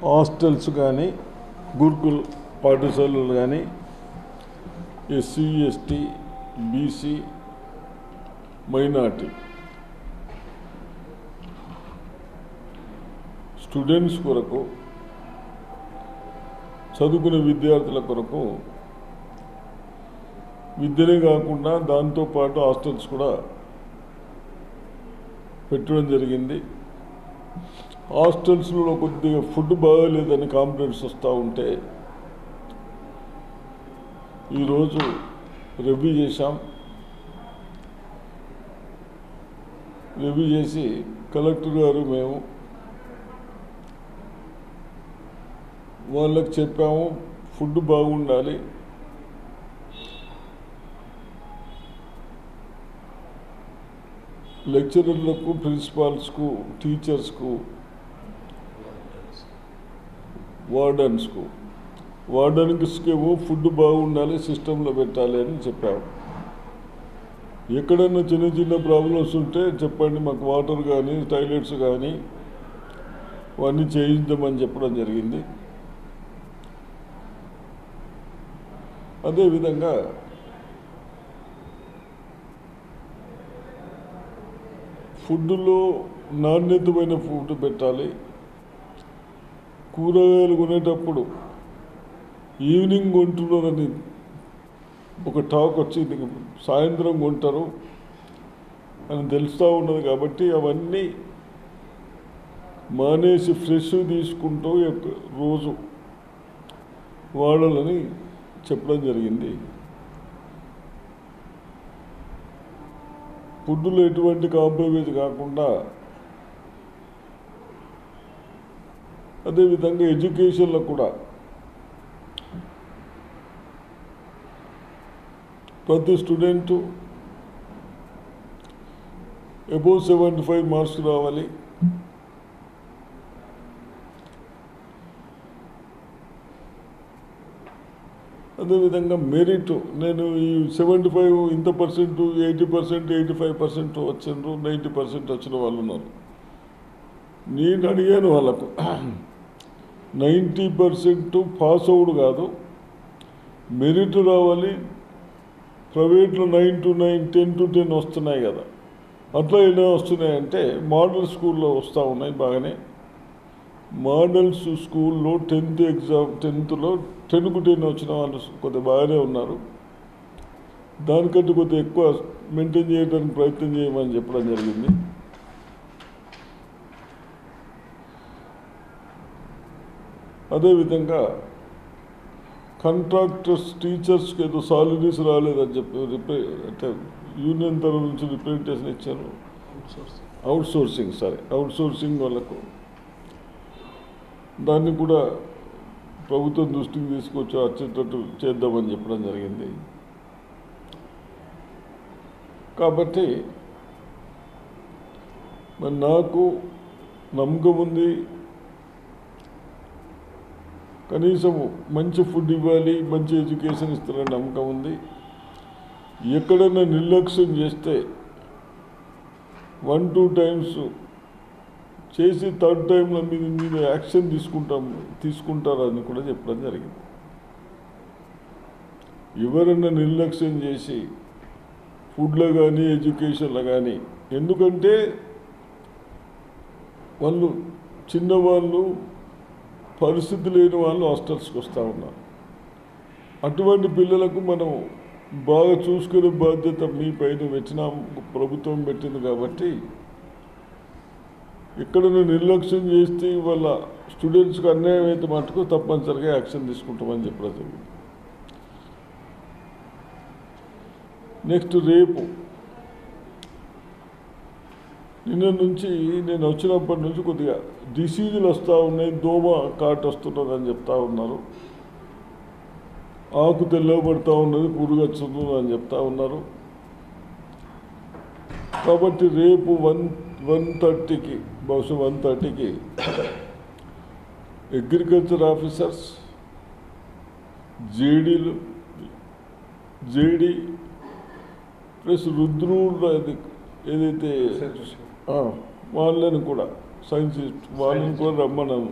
Hostels కానీ గురుకుల్ పాఠశాలలు కానీ SC ST BC minority students కొరకు చదువుకునే విద్యార్థుల కొరకు విద్యనే కాకుండా దాంతోపాటు హాస్టల్స్ కూడా పెట్టడం జరిగింది. హాస్టల్స్లో కొద్దిగా ఫుడ్ బాగాలేదని కంప్లైంట్స్ వస్తూ ఉంటే ఈరోజు రివ్యూ చేశాం. రివ్యూ చేసి కలెక్టర్ గారు మేము వాళ్ళకి చెప్పాము, ఫుడ్ బాగుండాలి, లెక్చరర్లకు ప్రిన్సిపాల్స్కు టీచర్స్కు వార్డెన్స్కేమో ఫుడ్ బాగుండాలి, సిస్టంలో పెట్టాలి అని చెప్పాము. ఎక్కడన్నా చిన్న చిన్న ప్రాబ్లమ్స్ ఉంటే చెప్పండి, మాకు వాటర్ కానీ టాయిలెట్స్ కానీ అవన్నీ చేయించమని చెప్పడం జరిగింది. అదేవిధంగా ఫుడ్లో నాణ్యతమైన ఫుడ్ పెట్టాలి. కూరగాయలు కొనేటప్పుడు ఈవినింగ్ కొంటున్నారని ఒక టాక్ వచ్చి సాయంత్రం కొంటారు అని తెలుస్తూ ఉన్నది. కాబట్టి అవన్నీ మానేసి ఫ్రెష్ తీసుకుంటూ రోజు వాడాలని చెప్పడం జరిగింది. ఫుడ్లో ఎటువంటి కాంప్రమైజ్ కాకుండా అదేవిధంగా ఎడ్యుకేషన్లో కూడా ప్రతి స్టూడెంటు అబోవ్ 75 మార్క్స్ రావాలి. అదేవిధంగా మెరిట్ నేను ఈ 75 ఇంత పర్సెంట్ 80% 85% వచ్చిండ్రు, 90% వచ్చిన వాళ్ళు ఉన్నారు. నేను అడిగాను వాళ్ళకు 90% పాస్ అవుడు కాదు, మెరిట్ రావాలి. ప్రైవేట్లో 9 to 9 10 to 10 వస్తున్నాయి కదా, అట్లా ఎలా వస్తున్నాయంటే మోడల్ స్కూల్లో వస్తూ ఉన్నాయి బాగానే. మోడల్స్ స్కూల్లో 10th ఎగ్జామ్ 10thలో 10కు 10 వచ్చిన వాళ్ళు కొద్దిగా బాగానే ఉన్నారు. దానికంటే కొద్దిగా ఎక్కువ మెయింటైన్ చేయడానికి ప్రయత్నం చేయమని చెప్పడం జరిగింది. అదేవిధంగా కాంట్రాక్టర్స్ టీచర్స్కి ఏదో సాలరీస్ రాలేదని చెప్పి అంటే యూనియన్ తరఫు నుంచి రిప్రజెంటేషన్ ఇచ్చారు. అవుట్సోర్సింగ్ వాళ్ళకు దాన్ని కూడా ప్రభుత్వం దృష్టికి తీసుకొచ్చి వచ్చేటట్టు చేద్దామని చెప్పడం జరిగింది. కాబట్టి మరి నాకు నమ్మకం ఉంది, కనీసం మంచి ఫుడ్ ఇవ్వాలి, మంచి ఎడ్యుకేషన్ ఇస్తారని నమ్మకం ఉంది. ఎక్కడైనా నిర్లక్ష్యం చేస్తే 1-2 times చేసి 3rd టైంలో మీద యాక్షన్ తీసుకుంటారని కూడా చెప్పడం జరిగింది. ఎవరైనా నిర్లక్ష్యం చేసి ఫుడ్లో కానీ ఎడ్యుకేషన్లో కానీ, ఎందుకంటే వాళ్ళు చిన్నవాళ్ళు పరిస్థితి లేని వాళ్ళు హాస్టల్స్కి వస్తూ ఉన్నారు. అటువంటి పిల్లలకు మనం బాగా చూసుకునే బాధ్యత మీ పైన పెట్టినాం, ప్రభుత్వం పెట్టింది. కాబట్టి ఎక్కడైనా నిర్లక్ష్యం చేస్తే వాళ్ళ స్టూడెంట్స్కి అన్యాయం అయితే మటుకు తప్పనిసరిగా యాక్షన్ తీసుకుంటామని చెప్పడం జరిగింది. నెక్స్ట్ రేపు నిన్న నుంచి నేను వచ్చినప్పటి నుంచి కొద్దిగా డిసీజులు వస్తూ ఉన్నాయి, దోమ కాటు వస్తున్నదని చెప్తా ఉన్నారు, ఆకు తెల్లబడుతూ ఉన్నది, పురుగు వస్తుంది అని చెప్తా ఉన్నారు. కాబట్టి రేపు 1:30కి బహుశా 1:30కి agriculture officers, JD plus Rudrur ఏదైతే వాళ్ళని కూడా సైంటిస్ట్ వాళ్ళని కూడా రమ్మన్నాము.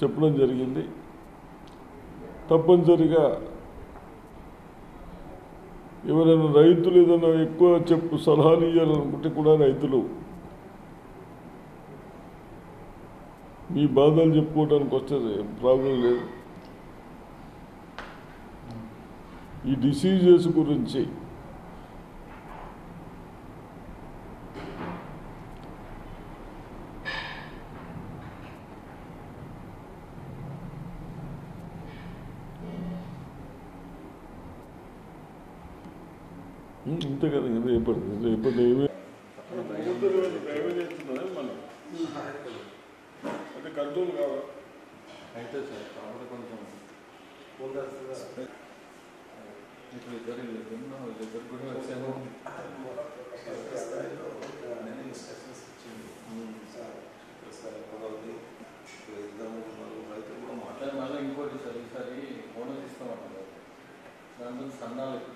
చెప్పడం జరిగింది. తప్పనిసరిగా ఎవరైనా రైతులు ఏదైనా ఎక్కువ సలహాలు ఇవ్వాలనుకుంటే కూడా రైతులు మీ బాధలు చెప్పుకోవడానికి వస్తే ప్రాబ్లం లేదు. ఈ డిసీజెస్ గురించి ఇంతే కదా. రేపటి ఏమి అంటే కంట్రోల్ కావాలి అయితే సార్ కాబట్టి కొంచెం ఇప్పుడు ఇద్దరు కూడా వచ్చాము. మళ్ళీ ఇంకోటి సార్, ఈసారి బోనస్ ఇస్తామన్నారు. దాంట్లో సన్నాలు ఎక్కువ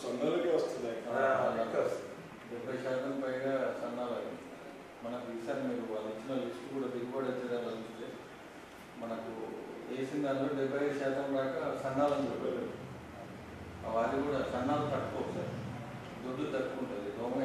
సన్నాలకే వస్తున్నాయి. 70% పైగా సన్నాలు అవి. మనకు ఈసారి మీరు వాళ్ళు ఇచ్చిన లిస్ట్ కూడా దిగుబడి వచ్చేదాన్ని చూస్తే మనకు వేసిన దాంట్లో 75% దాకా సన్నాలను చెప్పారు. అది కూడా సన్నాలు తక్కువ సార్, దొడ్డు తక్కువ ఉంటుంది. దోమ